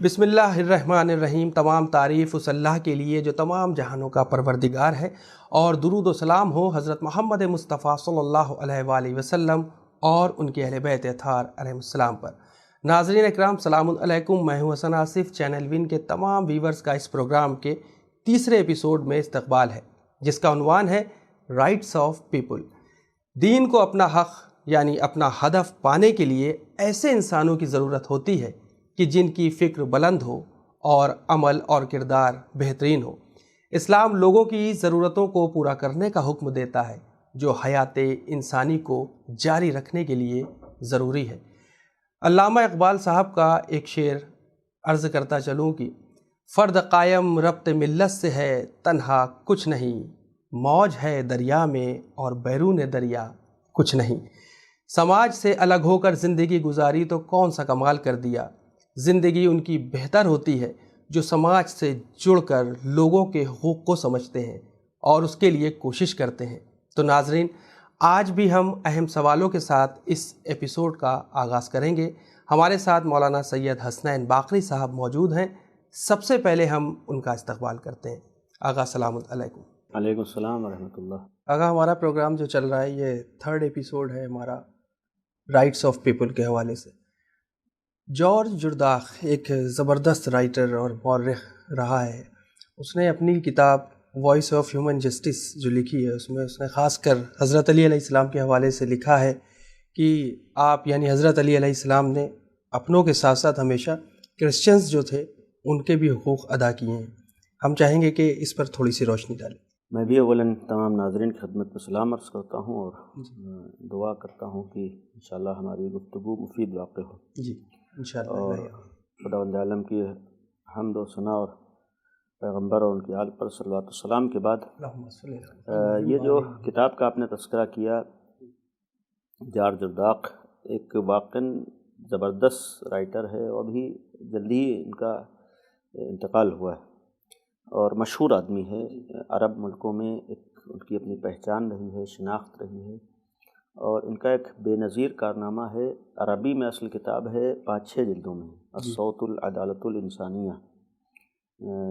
بسم اللہ الرحمن الرحیم۔ تمام تعریف اس اللہ کے لیے جو تمام جہانوں کا پروردگار ہے، اور درود و سلام ہو حضرت محمد مصطفیٰ صلی اللہ علیہ وآلہ وسلم اور ان کے اہل بیت اطہار علیہ السلام پر۔ ناظرین اکرام، سلام علیکم۔ میں ہوں حسن آصف۔ چینل ون کے تمام ویورز کا اس پروگرام کے تیسرے ایپیسوڈ میں استقبال ہے، جس کا عنوان ہے رائٹس آف پیپل۔ دین کو اپنا حق یعنی اپنا ہدف پانے کے لیے ایسے انسانوں کی ضرورت ہوتی ہے کہ جن کی فکر بلند ہو اور عمل اور کردار بہترین ہو۔ اسلام لوگوں کی ضرورتوں کو پورا کرنے کا حکم دیتا ہے، جو حیات انسانی کو جاری رکھنے کے لیے ضروری ہے۔ علامہ اقبال صاحب کا ایک شعر عرض کرتا چلوں کہ فرد قائم ربط ملت سے ہے تنہا کچھ نہیں، موج ہے دریا میں اور بیرون دریا کچھ نہیں۔ سماج سے الگ ہو کر زندگی گزاری تو کون سا کمال کر دیا، زندگی ان کی بہتر ہوتی ہے جو سماج سے جڑ کر لوگوں کے حقوق کو سمجھتے ہیں اور اس کے لیے کوشش کرتے ہیں۔ تو ناظرین، آج بھی ہم اہم سوالوں کے ساتھ اس ایپیسوڈ کا آغاز کریں گے۔ ہمارے ساتھ مولانا سید حسنین باقری صاحب موجود ہیں۔ سب سے پہلے ہم ان کا استقبال کرتے ہیں۔ آغا سلام علیکم۔ وعلیکم السلام ورحمۃ اللہ۔ آغا، ہمارا پروگرام جو چل رہا ہے یہ تھرڈ ایپیسوڈ ہے ہمارا رائٹس آف پیپل کے حوالے سے۔ جارج جرداق ایک زبردست رائٹر اور مورخ رہا ہے۔ اس نے اپنی کتاب وائس آف ہیومن جسٹس جو لکھی ہے، اس میں اس نے خاص کر حضرت علی علیہ السلام کے حوالے سے لکھا ہے کہ آپ یعنی حضرت علی علیہ السلام نے اپنوں کے ساتھ ساتھ ہمیشہ کرسچنز جو تھے ان کے بھی حقوق ادا کیے ہیں۔ ہم چاہیں گے کہ اس پر تھوڑی سی روشنی ڈالیں۔ میں بھی اولاً تمام ناظرین کی خدمت میں سلام عرض کرتا ہوں اور دعا کرتا ہوں کہ انشاءاللہ ہماری گفتگو مفید واقع ہو۔ جی انشاءاللہ۔ اور خداوند عالم کی حمد و ثنا اور پیغمبر اور ان کی آل پر صلوات و سلام کے بعد یہ جو کتاب کا آپ نے تذکرہ کیا، جارج جرداق ایک واقعاً زبردست رائٹر ہے اور ابھی جلدی ان کا انتقال ہوا ہے اور مشہور آدمی ہے۔ عرب ملکوں میں ایک ان کی اپنی پہچان رہی ہے، شناخت رہی ہے، اور ان کا ایک بے نظیر کارنامہ ہے۔ عربی میں اصل کتاب ہے 5-6 جلدوں میں، الصوت العدالت الانسانیہ،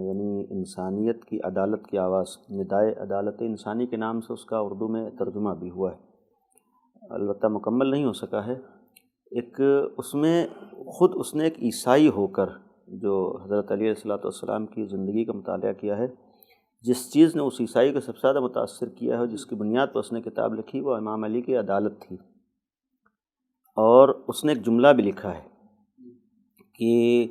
یعنی انسانیت کی عدالت کی آواز، ندائے عدالت انسانی کے نام سے اس کا اردو میں ترجمہ بھی ہوا ہے، البتہ مکمل نہیں ہو سکا ہے۔ ایک اس میں خود اس نے ایک عیسائی ہو کر جو حضرت علی علیہ السلام کی زندگی کا مطالعہ کیا ہے، جس چیز نے اس عیسائی کو سب سے زیادہ متاثر کیا ہے، جس کی بنیاد پر اس نے کتاب لکھی، وہ امام علی کی عدالت تھی۔ اور اس نے ایک جملہ بھی لکھا ہے کہ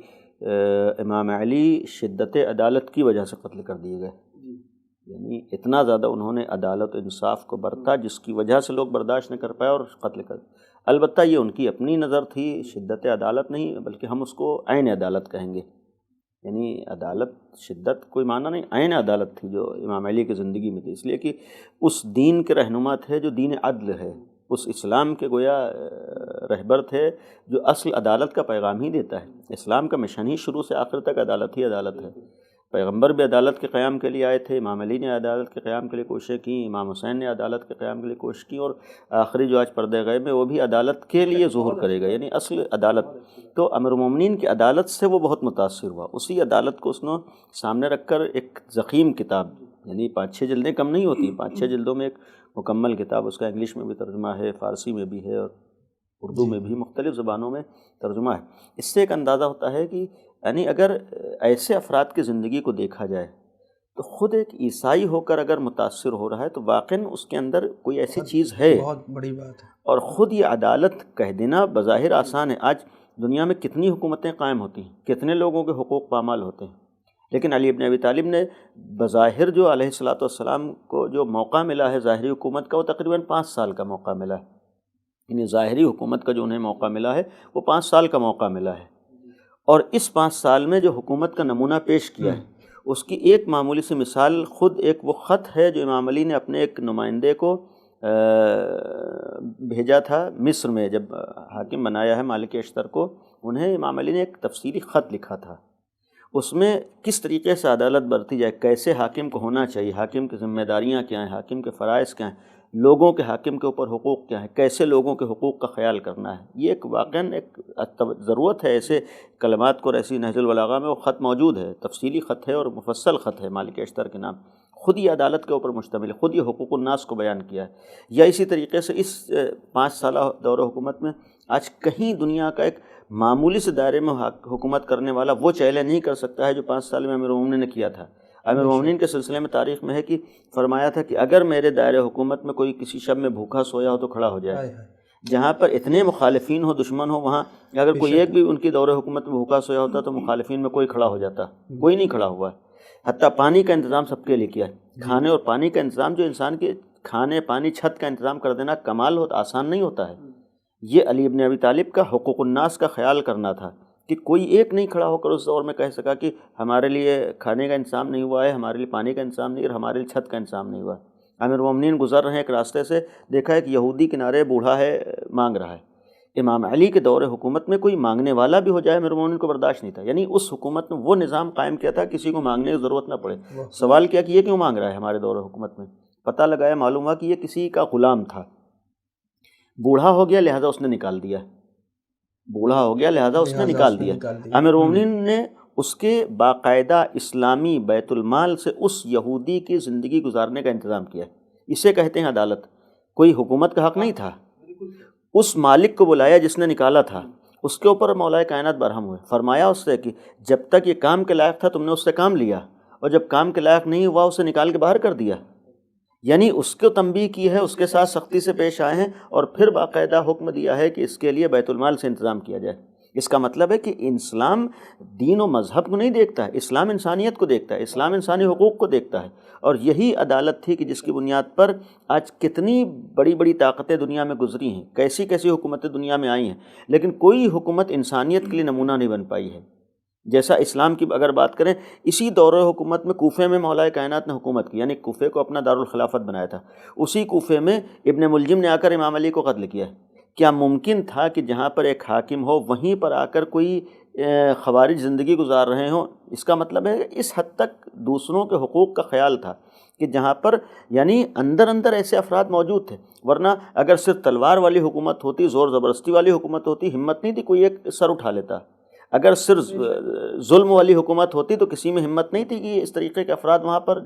امام علی شدت عدالت کی وجہ سے قتل کر دیے گئے، یعنی اتنا زیادہ انہوں نے عدالت و انصاف کو برتا جس کی وجہ سے لوگ برداشت نہیں کر پائے اور قتل کر دیا۔ البتہ یہ ان کی اپنی نظر تھی، شدت عدالت نہیں بلکہ ہم اس کو عین عدالت کہیں گے، یعنی عدالت شدت کوئی معنی نہیں، عین عدالت تھی جو امام علی کی زندگی میں تھی، اس لیے کہ اس دین کے رہنما تھے جو دین عدل ہے، اس اسلام کے گویا رہبر تھے جو اصل عدالت کا پیغام ہی دیتا ہے۔ اسلام کا مشن ہی شروع سے آخر تک عدالت ہی عدالت ہے۔ پیغمبر بھی عدالت کے قیام کے لیے آئے تھے، امام علی نے عدالت کے قیام کے لیے کوششیں کیں، امام حسین نے عدالت کے قیام کے لیے کوشش کی، اور آخری جو آج پردہ غیب میں وہ بھی عدالت کے لیے ظہور کرے گا، یعنی اصل عدالت۔ تو امیر المومنین کی عدالت سے وہ بہت متاثر ہوا، اسی عدالت کو اس نے سامنے رکھ کر ایک ضخیم کتاب، یعنی 5-6 جلدیں کم نہیں ہوتی، 5-6 جلدوں میں ایک مکمل کتاب، اس کا انگلش میں بھی ترجمہ ہے، فارسی میں بھی ہے اور اردو میں بھی، مختلف زبانوں میں ترجمہ ہے۔ اس سے ایک اندازہ ہوتا ہے کہ یعنی اگر ایسے افراد کی زندگی کو دیکھا جائے تو خود ایک عیسائی ہو کر اگر متاثر ہو رہا ہے تو واقعاً اس کے اندر کوئی ایسی چیز ہے، بہت بڑی بات ہے۔ اور خود یہ عدالت کہہ دینا بظاہر آسان ہے۔ آج دنیا میں کتنی حکومتیں قائم ہوتی ہیں، کتنے لوگوں کے حقوق پامال ہوتے ہیں، لیکن علی ابن ابی طالب نے بظاہر جو علیہ السلام کو جو موقع ملا ہے ظاہری حکومت کا، وہ تقریباً 5 سال کا موقع ملا ہے، یعنی ظاہری حکومت کا جو انہیں موقع ملا ہے وہ 5 سال کا موقع ملا ہے، اور اس 5 سال میں جو حکومت کا نمونہ پیش کیا ہے اس کی ایک معمولی سی مثال خود ایک وہ خط ہے جو امام علی نے اپنے ایک نمائندے کو بھیجا تھا مصر میں، جب حاکم بنایا ہے مالک اشتر کو، انہیں امام علی نے ایک تفصیلی خط لکھا تھا، اس میں کس طریقے سے عدالت برتی جائے، کیسے حاکم کو ہونا چاہیے، حاکم کی ذمہ داریاں کیا ہیں، حاکم کے فرائض کیا ہیں، لوگوں کے حاکم کے اوپر حقوق کیا ہیں، کیسے لوگوں کے حقوق کا خیال کرنا ہے. یہ ایک واقعاً ایک ضرورت ہے ایسے کلمات کو. اور ایسی نہج البلاغہ میں وہ خط موجود ہے، تفصیلی خط ہے اور مفصل خط ہے مالک اشتر کے نام. خود یہ عدالت کے اوپر مشتمل ہے، خود یہ حقوق الناس کو بیان کیا ہے. یا اسی طریقے سے اس 5 سالہ دور حکومت میں آج کہیں دنیا کا ایک معمولی سے دائرے میں حکومت کرنے والا وہ چیلنج نہیں کر سکتا ہے جو 5 سال میں امیر المومنین نے کیا تھا. امیر المومنین کے سلسلے میں تاریخ میں ہے کہ فرمایا تھا کہ اگر میرے دائرے حکومت میں کوئی کسی شب میں بھوکا سویا ہو تو کھڑا ہو جائے. جہاں پر اتنے مخالفین ہو، دشمن ہو، وہاں اگر کوئی ایک بھی ان کی دور حکومت میں بھوکا سویا ہوتا تو مخالفین میں کوئی کھڑا ہو جاتا. کوئی نہیں کھڑا ہوا ہے. حتیٰ پانی کا انتظام سب کے لیے کیا ہے. کھانے اور پانی کا انتظام، جو انسان کے کھانے پانی چھت کا انتظام کر دینا کمال ہوتا، آسان نہیں ہوتا ہے. یہ علی ابن ابی طالب کا حقوق الناس کا خیال کرنا تھا کہ کوئی ایک نہیں کھڑا ہو کر اس دور میں کہہ سکا کہ ہمارے لیے کھانے کا انتظام نہیں ہوا ہے، ہمارے لیے پانی کا انتظام نہیں اور ہمارے لیے چھت کا انتظام نہیں ہوا ہے. امیر المومنین گزر رہے ہیں ایک راستے سے، دیکھا ہے کہ یہودی کنارے بوڑھا ہے، مانگ رہا ہے. امام علی کے دور حکومت میں کوئی مانگنے والا بھی ہو جائے امیر المومنین کو برداشت نہیں تھا. یعنی اس حکومت میں وہ نظام قائم کیا تھا کسی کو مانگنے کی ضرورت نہ پڑے. سوال کیا کہ یہ کیوں مانگ رہا ہے ہمارے دور حکومت میں؟ پتہ لگایا، معلوم ہوا کہ یہ کسی کا غلام تھا، بوڑھا ہو گیا لہذا اس نے نکال دیا. بوڑھا ہو گیا لہذا اس نے نکال دیا. امیر المومنین نے اس کے باقاعدہ اسلامی بیت المال سے اس یہودی کی زندگی گزارنے کا انتظام کیا. اسے کہتے ہیں عدالت. کوئی حکومت کا حق نہیں تھا. اس مالک کو بلایا جس نے نکالا تھا، اس کے اوپر مولا کائنات برہم ہوئے. فرمایا اس سے کہ جب تک یہ کام کے لائق تھا تم نے اس سے کام لیا، اور جب کام کے لائق نہیں ہوا اسے نکال کے باہر کر دیا. یعنی اس کو تنبیہ کی ہے، اس کے ساتھ سختی سے پیش آئے ہیں، اور پھر باقاعدہ حکم دیا ہے کہ اس کے لیے بیت المال سے انتظام کیا جائے. اس کا مطلب ہے کہ اسلام دین و مذہب کو نہیں دیکھتا ہے، اسلام انسانیت کو دیکھتا ہے، اسلام انسانی حقوق کو دیکھتا ہے. اور یہی عدالت تھی کہ جس کی بنیاد پر آج کتنی بڑی بڑی طاقتیں دنیا میں گزری ہیں، کیسی کیسی حکومتیں دنیا میں آئی ہیں، لیکن کوئی حکومت انسانیت کے لیے نمونہ نہیں بن پائی ہے. جیسا اسلام کی اگر بات کریں، اسی دور حکومت میں کوفے میں مولا کائنات نے حکومت کی، یعنی کوفے کو اپنا دارالخلافت بنایا تھا. اسی کوفے میں ابن ملجم نے آ کر امام علی کو قتل کیا ہے. کیا ممکن تھا کہ جہاں پر ایک حاکم ہو وہیں پر آ کر کوئی خوارج زندگی گزار رہے ہوں؟ اس کا مطلب ہے اس حد تک دوسروں کے حقوق کا خیال تھا کہ جہاں پر یعنی اندر اندر ایسے افراد موجود تھے. ورنہ اگر صرف تلوار والی حکومت ہوتی، زور زبردستی والی حکومت ہوتی، ہمت نہیں تھی کوئی ایک سر اٹھا لیتا. اگر صرف ظلم والی حکومت ہوتی تو کسی میں ہمت نہیں تھی کہ اس طریقے کے افراد وہاں پر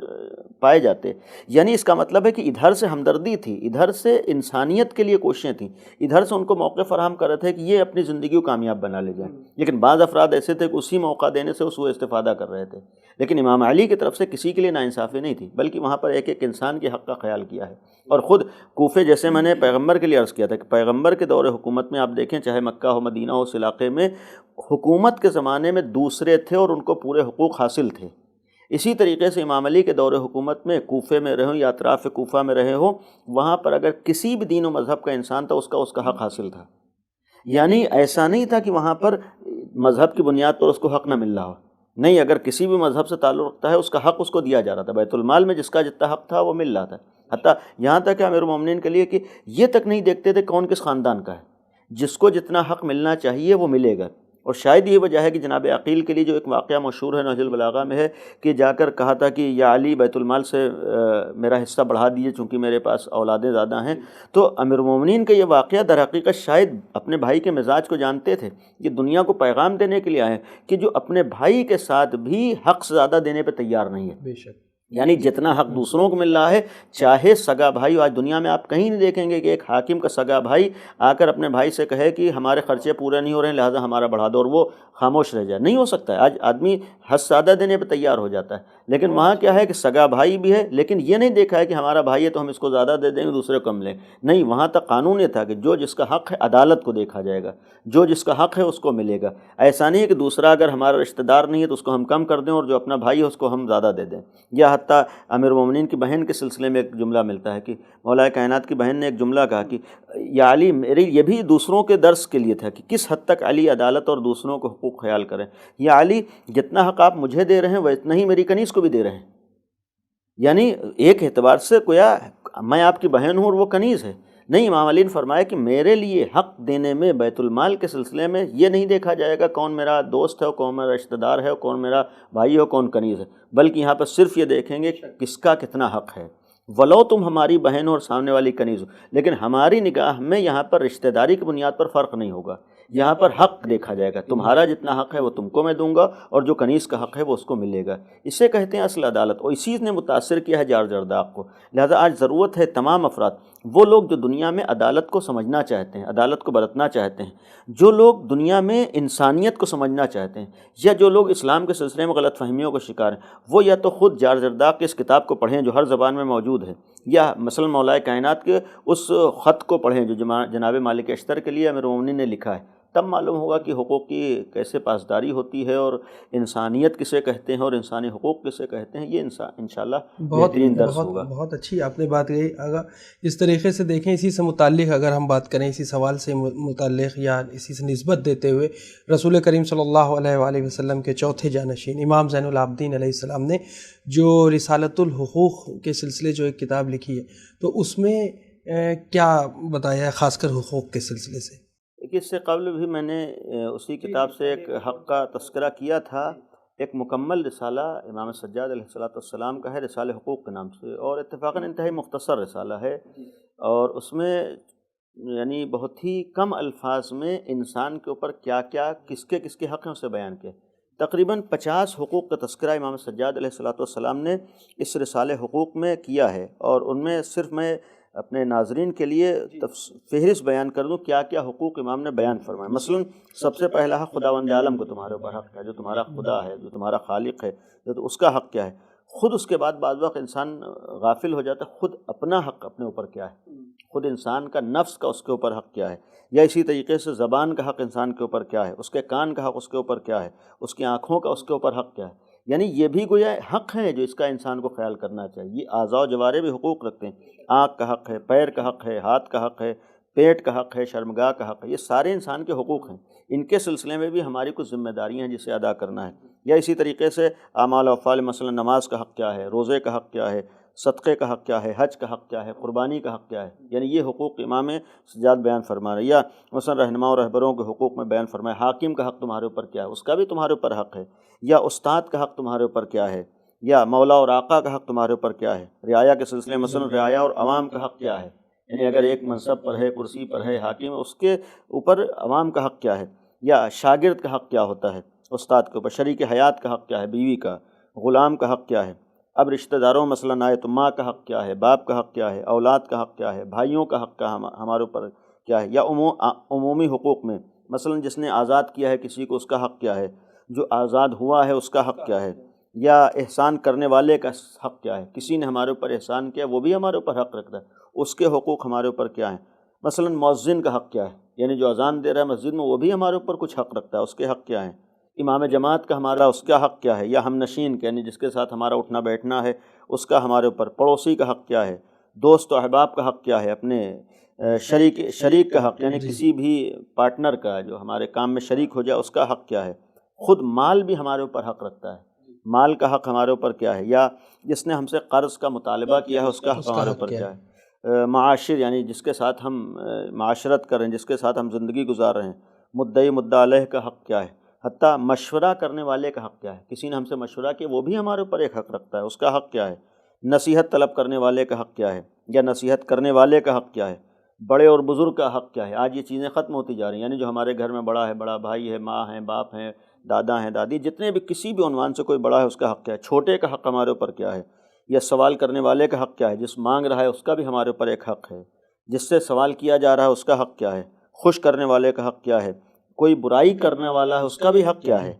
پائے جاتے. یعنی اس کا مطلب ہے کہ ادھر سے ہمدردی تھی، ادھر سے انسانیت کے لیے کوششیں تھیں، ادھر سے ان کو موقع فراہم کر رہے تھے کہ یہ اپنی زندگی کو کامیاب بنا لے جائیں. لیکن بعض افراد ایسے تھے کہ اسی موقع دینے سے سوء استفادہ کر رہے تھے. لیکن امام علی کی طرف سے کسی کے لیے ناانصافی نہیں تھی، بلکہ وہاں پر ایک ایک انسان کے حق کا خیال کیا ہے. اور خود کوفے، جیسے میں نے پیغمبر کے لیے عرض کیا تھا کہ پیغمبر کے دور حکومت میں آپ دیکھیں، چاہے مکہ ہو، مدینہ ہو، اس علاقے میں حکومت کے زمانے میں دوسرے تھے اور ان کو پورے حقوق حاصل تھے. اسی طریقے سے امام علی کے دور حکومت میں کوفے میں رہے ہوں یا اطراف کوفہ میں رہے ہوں، وہاں پر اگر کسی بھی دین و مذہب کا انسان تھا اس کا حق حاصل تھا. یعنی ایسا نہیں تھا کہ وہاں پر مذہب کی بنیاد پر اس کو حق نہ مل رہا ہو. نہیں، اگر کسی بھی مذہب سے تعلق رکھتا ہے اس کا حق اس کو دیا جا رہا تھا. بیت المال میں جس کا جتنا حق تھا وہ مل رہا تھا. حتیٰ یہاں تک کہ امیر المومنین کے لیے کہ یہ تک نہیں دیکھتے تھے کون کس خاندان کا ہے، جس کو جتنا حق ملنا چاہیے وہ ملے گا. اور شاید یہ وجہ ہے کہ جناب عقیل کے لیے جو ایک واقعہ مشہور ہے نہج البلاغہ میں ہے کہ جا کر کہا تھا کہ یا علی بیت المال سے میرا حصہ بڑھا دیجیے چونکہ میرے پاس اولادیں زیادہ ہیں. تو امیر المومنین کا یہ واقعہ در حقیقت شاید اپنے بھائی کے مزاج کو جانتے تھے، یہ دنیا کو پیغام دینے کے لیے آئے کہ جو اپنے بھائی کے ساتھ بھی حق سے زیادہ دینے پہ تیار نہیں ہے. بے شک. یعنی جتنا حق دوسروں کو مل رہا ہے، چاہے سگا بھائی، آج دنیا میں آپ کہیں نہیں دیکھیں گے کہ ایک حاکم کا سگا بھائی آ کر اپنے بھائی سے کہے کہ ہمارے خرچے پورے نہیں ہو رہے ہیں لہٰذا ہمارا بڑھا دو، اور وہ خاموش رہ جائے. نہیں ہو سکتا ہے. آج آدمی حد زیادہ دینے پہ تیار ہو جاتا ہے. لیکن وہاں کیا ہے کہ سگا بھائی بھی ہے، لیکن یہ نہیں دیکھا ہے کہ ہمارا بھائی ہے تو ہم اس کو زیادہ دے دیں گے دوسرے کو کم لیں. نہیں، وہاں تک قانون یہ تھا کہ جو جس کا حق ہے عدالت کو دیکھا جائے گا، جو جس کا حق ہے اس کو ملے گا. ایسا نہیں ہے کہ دوسرا اگر ہمارا رشتہ دار نہیں ہے تو اس کو ہم کم کر دیں اور جو اپنا بھائی ہے اس کو ہم زیادہ دے دیں. یا حتیٰ امیر المومنین کی بہن کے سلسلے میں ایک جملہ ملتا ہے کہ مولا کائنات کی بہن نے ایک جملہ کہا کہ یا علی، میرے یہ بھی دوسروں کے درس کے لیے تھا کہ کس حد تک علی عدالت اور دوسروں کو حقوق خیال کریں. یا علی، جتنا حق آپ مجھے دے رہے ہیں وہ اتنا ہی میری کنیز کو بھی دے رہے ہیں. یعنی ایک اعتبار سے گویا میں آپ کی بہن ہوں اور وہ کنیز ہے. نہیں، امام علی نے فرمایا کہ میرے لیے حق دینے میں بیت المال کے سلسلے میں یہ نہیں دیکھا جائے گا کون میرا دوست ہے، کون میرا رشتہ دار ہے، کون میرا بھائی ہے، کون کنیز ہے، بلکہ یہاں پر صرف یہ دیکھیں گے کس کا کتنا حق ہے. ولو تم ہماری بہن ہو اور سامنے والی کنیز ہو، لیکن ہماری نگاہ میں یہاں پر رشتہ داری کی بنیاد پر فرق نہیں ہوگا، یہاں پر حق دیکھا جائے گا، تمہارا جتنا حق ہے وہ تم کو میں دوں گا اور جو کنیز کا حق ہے وہ اس کو ملے گا۔ اسے کہتے ہیں اصل عدالت، اور اسی نے متاثر کیا ہے جار زرداق کو۔ لہذا آج ضرورت ہے تمام افراد، وہ لوگ جو دنیا میں عدالت کو سمجھنا چاہتے ہیں، عدالت کو برتنا چاہتے ہیں، جو لوگ دنیا میں انسانیت کو سمجھنا چاہتے ہیں، یا جو لوگ اسلام کے سلسلے میں غلط فہمیوں کا شکار ہیں، وہ یا تو خود جار زرداق کی اس کتاب کو پڑھیں جو ہر زبان میں موجود ہے، یا مثلا مولا کائنات کے اس خط کو پڑھیں جو جناب مالک اشتر کے لیے امیر المومنین نے لکھا ہے، تب معلوم ہوگا کہ حقوق کی کیسے پاسداری ہوتی ہے اور انسانیت کسے کہتے ہیں اور انسانی حقوق کسے کہتے ہیں۔ یہ انشاءاللہ بہترین درس ہوگا۔ بہت اچھی آپ نے بات کہی۔ اگر اس طریقے سے دیکھیں، اسی سے متعلق اگر ہم بات کریں، اسی سوال سے متعلق یا اسی سے نسبت دیتے ہوئے، رسول کریم صلی اللہ علیہ وآلہ وسلم کے چوتھے جانشین امام زین العابدین علیہ السلام نے جو رسالۃ الحقوق کے سلسلے جو ایک کتاب لکھی ہے، تو اس میں کیا بتایا ہے خاص کر حقوق کے سلسلے سے؟ دیکھیے، اس سے قبل بھی میں نے اسی کتاب سے ایک حق کا تذکرہ کیا تھا، ایک مکمل رسالہ امام سجاد علیہ السلام کا ہے، رسالہ حقوق کے نام سے، اور اتفاقاً انتہائی مختصر رسالہ ہے، اور اس میں یعنی بہت ہی کم الفاظ میں انسان کے اوپر کیا کیا کس کے حق ہیں اسے بیان کیا۔ تقریباً 50 حقوق کا تذکرہ امام سجاد علیہ السلام نے اس رسالہ حقوق میں کیا ہے، اور ان میں صرف میں اپنے ناظرین کے لیے فہرست بیان کر دوں کیا کیا حقوق امام نے بیان فرمائے۔ مثلا سب سے پہلا حق خداوند عالم کو تمہارے اوپر حق ہے، جو تمہارا خدا ہے، جو تمہارا خالق ہے، تو اس کا حق کیا ہے۔ خود اس کے بعد بعض وقت انسان غافل ہو جاتا ہے، خود اپنا حق اپنے اوپر کیا ہے، خود انسان کا نفس کا اس کے اوپر حق کیا ہے، یا اسی طریقے سے زبان کا حق انسان کے اوپر کیا ہے، اس کے کان کا حق اس کے اوپر کیا ہے، اس کی آنکھوں کا اس کے اوپر حق کیا ہے۔ یعنی یہ بھی گویا حق ہے جو اس کا انسان کو خیال کرنا چاہیے۔ اعضاء و جوارح بھی حقوق رکھتے ہیں، آنکھ کا حق ہے، پیر کا حق ہے، ہاتھ کا حق ہے، پیٹ کا حق ہے، شرمگاہ کا حق ہے، یہ سارے انسان کے حقوق ہیں۔ ان کے سلسلے میں بھی ہماری کچھ ذمہ داریاں ہیں جسے ادا کرنا ہے۔ یا اسی طریقے سے اعمال و افعال، مثلا نماز کا حق کیا ہے، روزے کا حق کیا ہے، صدقے کا حق کیا ہے، حج کا حق کیا ہے، قربانی کا حق کیا ہے، یعنی یہ حقوق امام سجاد بیان فرما رہے ہیں۔ یا مثلا رہنما اور رہبروں کے حقوق میں بیان فرمائے، حاکم کا حق تمہارے اوپر کیا ہے، اس کا بھی تمہارے اوپر حق ہے، یا استاد کا حق تمہارے اوپر کیا ہے، یا مولا اور آقا کا حق تمہارے اوپر کیا ہے، رعایا کے سلسلے میں مثلا رعایا اور عوام کا حق کیا ہے، یعنی اگر ایک منصب پر ہے، کرسی پر ہے، حاکم ہے، اس کے اوپر عوام کا حق کیا ہے، یا شاگرد کا حق کیا ہوتا ہے استاد کے اوپر، شریک حیات کا حق کیا ہے، بیوی کا، غلام کا حق کیا ہے۔ اب رشتہ داروں مثلا آئے تو ماں کا حق کیا ہے، باپ کا حق کیا ہے، اولاد کا حق کیا ہے، بھائیوں کا حق کا ہمارے اوپر کیا ہے، یا عمومی حقوق میں مثلا جس نے آزاد کیا ہے کسی کو اس کا حق کیا ہے، جو آزاد ہوا ہے اس کا حق کیا ہے، یا احسان کرنے والے کا حق کیا ہے، کسی نے ہمارے اوپر احسان کیا وہ بھی ہمارے اوپر حق رکھتا ہے، اس کے حقوق ہمارے اوپر کیا ہیں۔ مثلا مؤذن کا حق کیا ہے، یعنی جو اذان دے رہا ہے مسجد میں وہ بھی ہمارے اوپر کچھ حق رکھتا ہے، اس کے حق کیا ہیں۔ امام جماعت کا ہمارا اس کا حق کیا ہے، یا ہم نشین کا، یعنی جس کے ساتھ ہمارا اٹھنا بیٹھنا ہے اس کا ہمارے اوپر، پڑوسی کا حق کیا ہے، دوست و احباب کا حق کیا ہے، اپنے شریک کا حق، یعنی کسی بھی پارٹنر کا جو ہمارے کام میں شریک ہو جائے اس کا حق کیا ہے۔ خود مال بھی ہمارے اوپر حق رکھتا ہے، مال کا حق ہمارے اوپر کیا ہے، یا جس نے ہم سے قرض کا مطالبہ کیا ہے اس کا حق ہمارے اوپر کیا ہے۔ معاشر، یعنی جس کے ساتھ ہم معاشرت کر رہے ہیں، جس کے ساتھ ہم زندگی گزار رہے ہیں، مدعی مدعا علیہ کا حق کیا ہے، حتیٰ مشورہ کرنے والے کا حق کیا ہے، کسی نے ہم سے مشورہ کیا وہ بھی ہمارے اوپر ایک حق رکھتا ہے، اس کا حق کیا ہے۔ نصیحت طلب کرنے والے کا حق کیا ہے، یا نصیحت کرنے والے کا حق کیا ہے۔ بڑے اور بزرگ کا حق کیا ہے۔ آج یہ چیزیں ختم ہوتی جا رہی ہیں، یعنی جو ہمارے گھر میں بڑا ہے، بڑا بھائی ہے، ماں ہے، باپ ہیں، دادا ہیں، دادی، جتنے بھی کسی بھی عنوان سے کوئی بڑا ہے اس کا حق کیا ہے۔ چھوٹے کا حق ہمارے اوپر کیا ہے، یا سوال کرنے والے کا حق کیا ہے، جس مانگ رہا ہے اس کا بھی ہمارے اوپر ایک حق ہے، جس سے سوال کیا جا رہا ہے اس کا حق کیا ہے، خوش کرنے والے کا حق کیا ہے، کوئی برائی کرنے والا ہے اس کا بھی حق کیا ہے،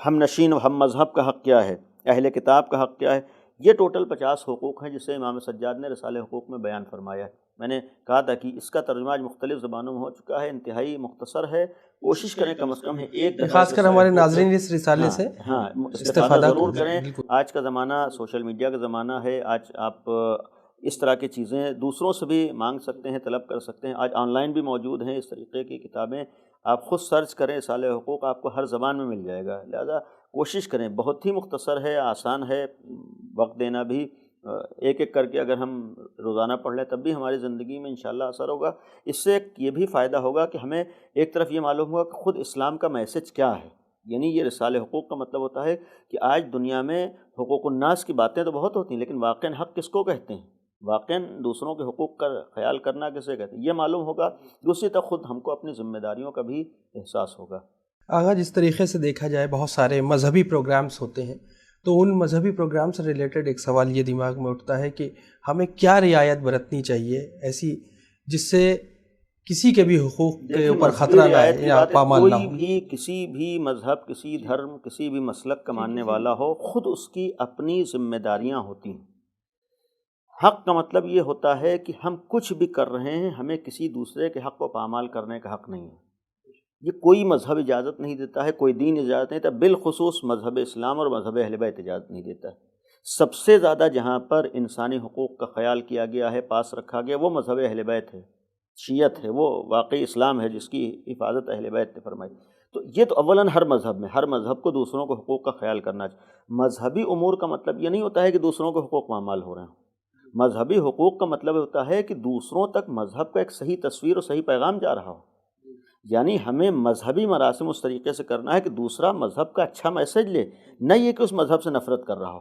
ہم نشین و ہم مذہب کا حق کیا ہے، اہل کتاب کا حق کیا ہے۔ یہ ٹوٹل 50 حقوق ہیں جسے امام سجاد نے رسالہ حقوق میں بیان فرمایا ہے۔ میں نے کہا تھا کہ اس کا ترجمہ آج مختلف زبانوں میں ہو چکا ہے، انتہائی مختصر ہے، کوشش کریں کم از کم ایک خاص کر ہمارے ناظرین اس رسالے سے استفادہ ضرور کریں۔ آج کا زمانہ سوشل میڈیا کا زمانہ ہے، آج آپ اس طرح کی چیزیں دوسروں سے بھی مانگ سکتے ہیں، طلب کر سکتے ہیں، آج آن لائن بھی موجود ہیں اس طریقے کی کتابیں، آپ خود سرچ کریں رسالہ حقوق، آپ کو ہر زبان میں مل جائے گا۔ لہذا کوشش کریں، بہت ہی مختصر ہے، آسان ہے، وقت دینا بھی ایک ایک کر کے اگر ہم روزانہ پڑھ لیں تب بھی ہماری زندگی میں انشاءاللہ اثر ہوگا۔ اس سے یہ بھی فائدہ ہوگا کہ ہمیں ایک طرف یہ معلوم ہوگا کہ خود اسلام کا میسج کیا ہے، یعنی یہ رسالہ حقوق کا مطلب ہوتا ہے کہ آج دنیا میں حقوق الناس کی باتیں تو بہت ہوتی ہیں، لیکن واقعاً حق کس کو کہتے ہیں؟ واقعاً دوسروں کے حقوق کا خیال کرنا کسے کہتے ہیں؟ یہ معلوم ہوگا، دوسری طرف خود ہم کو اپنی ذمہ داریوں کا بھی احساس ہوگا۔ آغا جس طریقے سے دیکھا جائے بہت سارے مذہبی پروگرامز ہوتے ہیں، تو ان مذہبی پروگرام سے ریلیٹڈ ایک سوال یہ دماغ میں اٹھتا ہے کہ ہمیں کیا رعایت برتنی چاہیے ایسی جس سے کسی کے بھی حقوق کے اوپر خطرہ نہ آئے یا پامال نہ ہو؟ کوئی بھی کسی بھی مذہب، کسی دھرم، کسی بھی مسلک کا ماننے والا ہو، خود اس کی اپنی ذمہ داریاں ہوتی ہیں۔ حق کا مطلب یہ ہوتا ہے کہ ہم کچھ بھی کر رہے ہیں، ہمیں کسی دوسرے کے حق کو پامال کرنے کا حق نہیں ہے۔ یہ کوئی مذہب اجازت نہیں دیتا ہے، کوئی دین اجازت نہیں دیتا، بالخصوص مذہب اسلام اور مذہب اہل بیت اجازت نہیں دیتا ہے۔ سب سے زیادہ جہاں پر انسانی حقوق کا خیال کیا گیا ہے، پاس رکھا گیا، وہ مذہب اہل بیت ہے، شیعت ہے، وہ واقعی اسلام ہے جس کی حفاظت اہل بیت نے فرمائی۔ تو یہ تو اولاً ہر مذہب میں، ہر مذہب کو دوسروں کے حقوق کا خیال کرنا چاہیے۔ مذہبی امور کا مطلب یہ نہیں ہوتا ہے کہ دوسروں کے حقوق پامال ہو رہے ہیں۔ مذہبی حقوق کا مطلب ہوتا ہے کہ دوسروں تک مذہب کا ایک صحیح تصویر اور صحیح پیغام جا رہا ہو۔ یعنی ہمیں مذہبی مراسم اس طریقے سے کرنا ہے کہ دوسرا مذہب کا اچھا میسج لے، نہ یہ کہ اس مذہب سے نفرت کر رہا ہو۔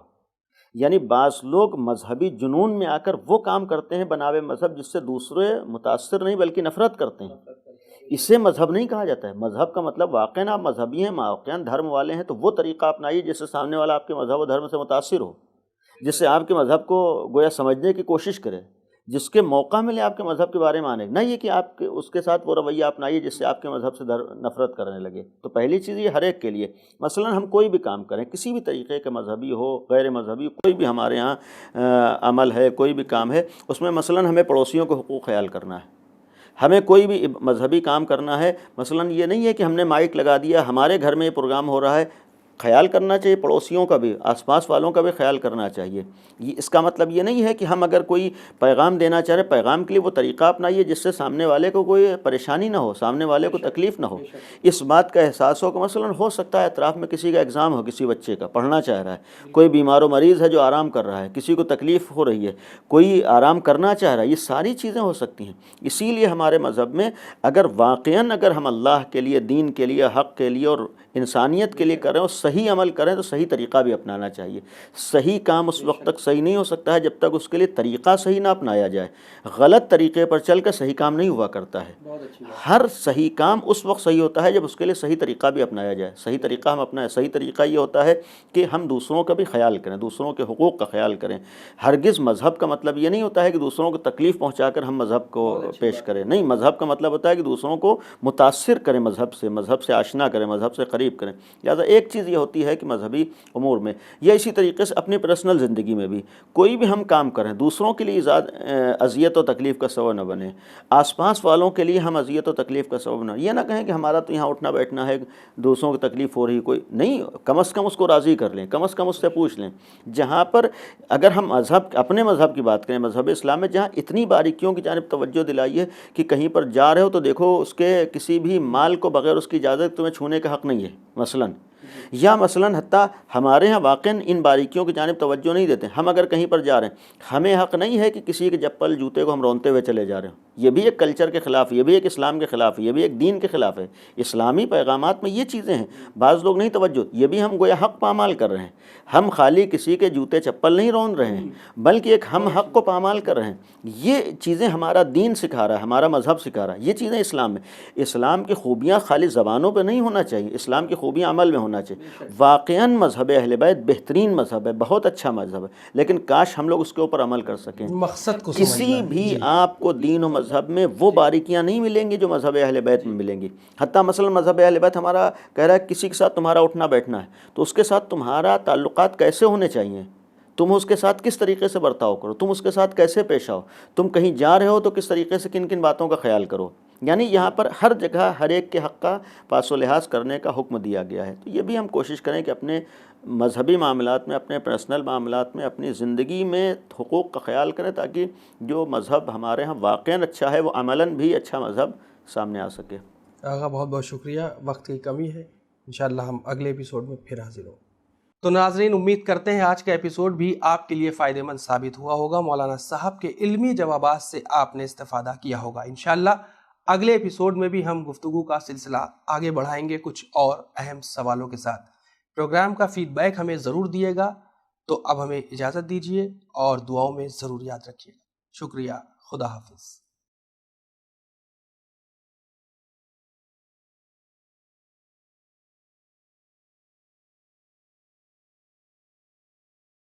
یعنی بعض لوگ مذہبی جنون میں آ کر وہ کام کرتے ہیں بناوے مذہب جس سے دوسرے متاثر نہیں بلکہ نفرت کرتے ہیں۔ اسے مذہب نہیں کہا جاتا ہے۔ مذہب کا مطلب واقعاً آپ مذہبی ہیں، واقعاً دھرم والے ہیں، تو وہ طریقہ اپنائیے جس سے سامنے والا آپ کے مذہب و دھرم سے متاثر ہو، جس سے آپ کے مذہب کو گویا سمجھنے کی کوشش کرے، جس کے موقع ملے آپ کے مذہب کے بارے میں آنے، نہ یہ کہ آپ کے اس کے ساتھ وہ رویہ اپنائیے جس سے آپ کے مذہب سے نفرت کرنے لگے۔ تو پہلی چیز یہ ہر ایک کے لیے، مثلا ہم کوئی بھی کام کریں، کسی بھی طریقے کا مذہبی ہو غیر مذہبی، کوئی بھی ہمارے ہاں عمل ہے، کوئی بھی کام ہے، اس میں مثلا ہمیں پڑوسیوں کو حقوق خیال کرنا ہے۔ ہمیں کوئی بھی مذہبی کام کرنا ہے، مثلا یہ نہیں ہے کہ ہم نے مائک لگا دیا، ہمارے گھر میں یہ پروگرام ہو رہا ہے، خیال کرنا چاہیے، پڑوسیوں کا بھی، آس پاس والوں کا بھی خیال کرنا چاہیے۔ اس کا مطلب یہ نہیں ہے کہ ہم اگر کوئی پیغام دینا چاہ رہے، پیغام کے لیے وہ طریقہ اپنائیے جس سے سامنے والے کو کوئی پریشانی نہ ہو، سامنے والے کو تکلیف نہ ہو، اس بات کا احساس ہو کہ مثلا ہو سکتا ہے اطراف میں کسی کا ایگزام ہو، کسی بچے کا پڑھنا چاہ رہا ہے، کوئی بیمار و مریض ہے جو آرام کر رہا ہے، کسی کو تکلیف ہو رہی ہے، کوئی آرام کرنا چاہ رہا ہے، یہ ساری چیزیں ہو سکتی ہیں۔ اسی لیے ہمارے مذہب میں اگر واقعاً اگر ہم اللہ کے لیے، دین کے لیے، حق کے لیے اور انسانیت کے لیے کریں اور صحیح عمل کریں تو صحیح طریقہ بھی اپنانا چاہیے۔ صحیح کام اس وقت تک صحیح نہیں ہو سکتا ہے جب تک اس کے لیے طریقہ صحیح نہ اپنایا جائے۔ غلط طریقے پر چل کر صحیح کام نہیں ہوا کرتا ہے۔ ہر صحیح کام اس وقت صحیح ہوتا ہے جب اس کے لیے صحیح طریقہ بھی اپنایا جائے۔ صحیح طریقہ ہم اپنائیں، صحیح طریقہ یہ ہوتا ہے کہ ہم دوسروں کا بھی خیال کریں، دوسروں کے حقوق کا خیال کریں۔ ہرگز مذہب کا مطلب یہ نہیں ہوتا ہے کہ دوسروں کو تکلیف پہنچا کر ہم مذہب کو پیش کریں، نہیں، مذہب کا مطلب ہوتا ہے کہ دوسروں کو متاثر کریں، مذہب سے آشنا کریں، مذہب سے قریب کریں۔ لہٰذا ایک چیز یہ ہوتی ہے کہ مذہبی امور میں یا اسی طریقے سے اپنی پرسنل زندگی میں بھی کوئی بھی ہم کام کریں، دوسروں کے لیے اذیت و تکلیف کا سبب نہ بنے، آس پاس والوں کے لیے ہم اذیت و تکلیف کا سبب نہ، یہ نہ کہیں کہ ہمارا تو یہاں اٹھنا بیٹھنا ہے، دوسروں کی تکلیف ہو رہی، کوئی نہیں، کم از کم اس کو راضی کر لیں، کم از کم اس سے پوچھ لیں۔ جہاں پر اگر ہم اپنے مذہب کی بات کریں، مذہب اسلام میں جہاں اتنی باریکیوں کی جانب توجہ دلائی ہے کہ کہیں پر جا رہے ہو تو دیکھو اس کے کسی بھی مال کو بغیر اس کی اجازت تمہیں چھونے کا حق نہیں ہے مثلاً، یا مثلاً حتیٰ ہمارے ہاں واقعاً ان باریکیوں کی جانب توجہ نہیں دیتے۔ ہم اگر کہیں پر جا رہے ہیں، ہمیں حق نہیں ہے کہ کسی کے چپل جوتے کو ہم رونتے ہوئے چلے جا رہے ہیں، یہ بھی ایک کلچر کے خلاف، یہ بھی ایک اسلام کے خلاف، یہ بھی ایک دین کے خلاف ہے۔ اسلامی پیغامات میں یہ چیزیں ہیں، بعض لوگ نہیں توجہ، یہ بھی ہم گویا حق پامال کر رہے ہیں۔ ہم خالی کسی کے جوتے چپل نہیں رون رہے ہیں بلکہ ایک ہم حق کو پامال کر رہے ہیں۔ یہ چیزیں ہمارا دین سکھا رہا ہے، ہمارا مذہب سکھا رہا ہے، یہ چیزیں اسلام میں۔ اسلام کی خوبیاں خالی زبانوں پہ نہیں ہونا چاہیے، اسلام کی خوبیاں عمل میں ہونا چاہیے۔ واقعاً مذہب اہل بیت بہترین مذہب ہے، بہت اچھا مذہب ہے، لیکن کاش ہم لوگ اس کے اوپر عمل کر سکیں۔ مقصد کو کسی بھی آپ کو دین و مذہب میں وہ باریکیاں نہیں ملیں گی جو مذہب اہل بیت میں ملیں گی۔ حتیٰ مثلا مذہب اہل بیت ہمارا کہہ رہا ہے کسی کے ساتھ تمہارا اٹھنا بیٹھنا ہے تو اس کے ساتھ تمہارا تعلقات کیسے ہونے چاہیے، تم اس کے ساتھ کس طریقے سے برتاؤ کرو، تم اس کے ساتھ کیسے پیش آؤ، تم کہیں جا رہے ہو تو کس طریقے سے کن کن باتوں کا خیال کرو۔ یعنی یہاں پر ہر جگہ ہر ایک کے حق کا پاس و لحاظ کرنے کا حکم دیا گیا ہے۔ تو یہ بھی ہم کوشش کریں کہ اپنے مذہبی معاملات میں، اپنے پرسنل معاملات میں، اپنی زندگی میں حقوق کا خیال کریں تاکہ جو مذہب ہمارے ہاں واقعاً اچھا ہے وہ عملاً بھی اچھا مذہب سامنے آ سکے۔ آغا بہت بہت شکریہ، وقت کی کمی ہے، انشاءاللہ ہم اگلے ایپیسوڈ میں پھر حاضر ہوں۔ تو ناظرین، امید کرتے ہیں آج کا ایپیسوڈ بھی آپ کے لیے فائدہ مند ثابت ہوا ہوگا، مولانا صاحب کے علمی جوابات سے آپ نے استفادہ کیا ہوگا۔ انشاءاللہ اگلے ایپیسوڈ میں بھی ہم گفتگو کا سلسلہ آگے بڑھائیں گے کچھ اور اہم سوالوں کے ساتھ۔ پروگرام کا فیڈ بیک ہمیں ضرور دیے گا۔ تو اب ہمیں اجازت دیجیے اور دعاؤں میں ضرور یاد رکھیے گا۔ شکریہ، خدا حافظ۔